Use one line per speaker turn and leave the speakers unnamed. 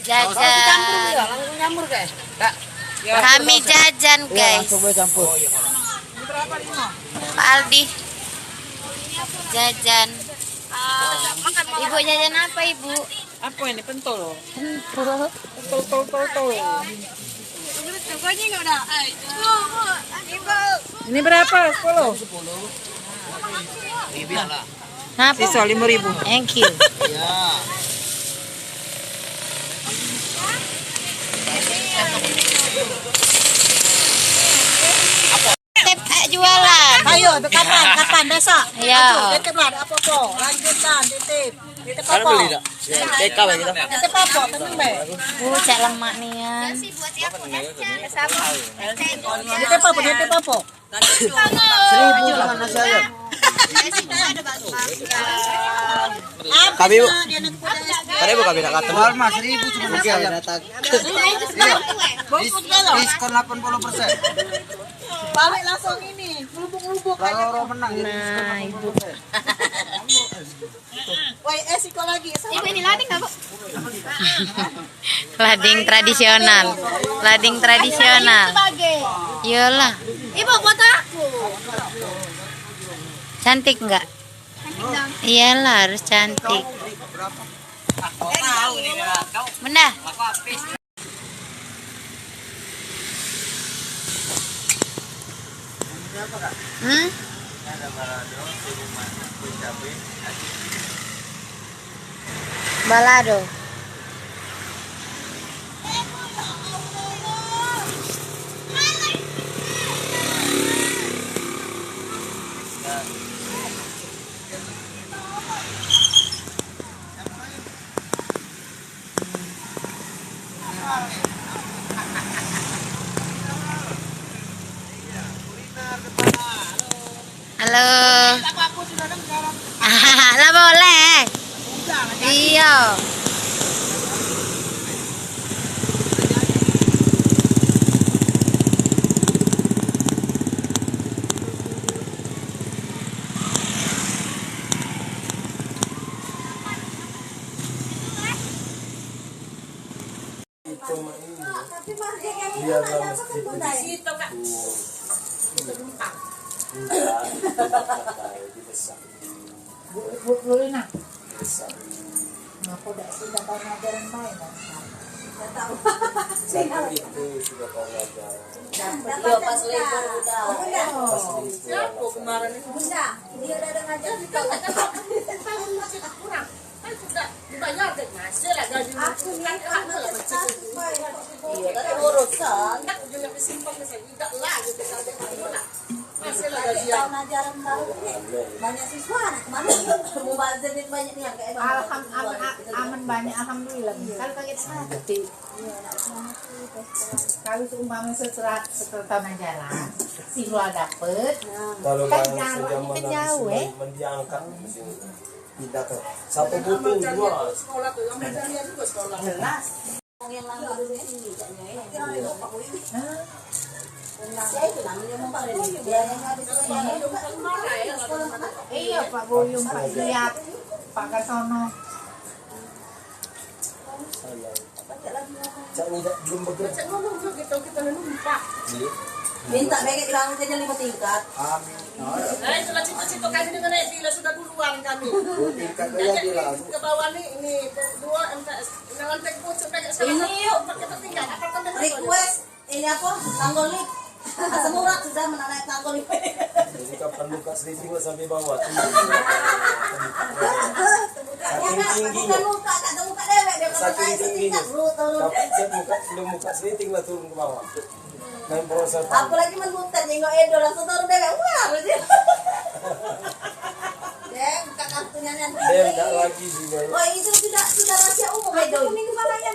Jajan.
Langsung nyamur guys.
Kami jajan guys.
Coba campur.
Pak Aldi jajan. Ibu jajan apa ibu?
Apa ini pentol?
Pentol.
Ini berapa? 10.
Apa?
Sisa 5.000.
Thank you.
Ya.
Tip jualan.
Ayo, kapan besok?
Iya.
Titip lah, apa lanjutkan titip. Titip
Ada
apa?
beli tak? TK ya kita.
Titip apa? Tenang be.
Cak lemak nian.
Titip apa? Titip apa?
1.000 mana saya? Kami bu. Kami bu kami nak kata. Jual mas 1.000 cuma saya datang. Diskon 80%.
Balik langsung ini, lubuk-lubuk aja.
Kalau menang
Nah, ibu.
Woi, siko lagi.
Ibu ini lading nggak bu? Lading tradisional. Lading tradisional. Iyalah.
Ibu buat aku.
Cantik nggak? Iyalah harus cantik. Benda. Balado. Halo. Lah boleh. Iya.
Tahun ajaran baru ini banyak siswa anak kemana mubazirin banyak nih kayak
aman banyak alhamdulillah. Kalau kaget hati. Kalau seumpama setelah tahun ajaran siswa dapet
Kalau
kan jaraknya kan jauh
diangkat tidak ke satu butuh dua.
sekolah tuh, yang medalian juga sekolah.
jelas.
Yang langgar dulu ini saya itu namanya mau Pak Reni. Dia yang habis
Iya Pak Boyong, Pak Lihat, Pak Kartono.
Cak tidak belum bekerja.
ngomong juga kita numpak.
Minta baik bilang saja 5 tingkat.
Amin.
Nah itulah cita-cita kami dengan Edila sudah duluan kami.
Tingkat aja bilang.
Ke bawah nih ini 2 MTS. Dengan lantai pucuk kayak salah
Ini
satu
yuk.
pakai tingkat apartemen.
Request ini apa? Tanggul lift. Asam urat sudah menaik tanggul lift.
Jadi kapan buka sleeping sampai bawah. Saking tingginya.
Bukan muka, tak muka dewek dia kalau
Saking
naik
tingginya.
setingkat turun.
Tapi saya belum buka sleeping lah turun ke bawah. Main proses.
Aku lagi menmuter jenggot Edo langsung turun dewek. Wah, dia. Dia buka kartunya nanti.
Dia enggak lagi juga.
Wah, itu sudah rahasia umum Edo. Minggu malahnya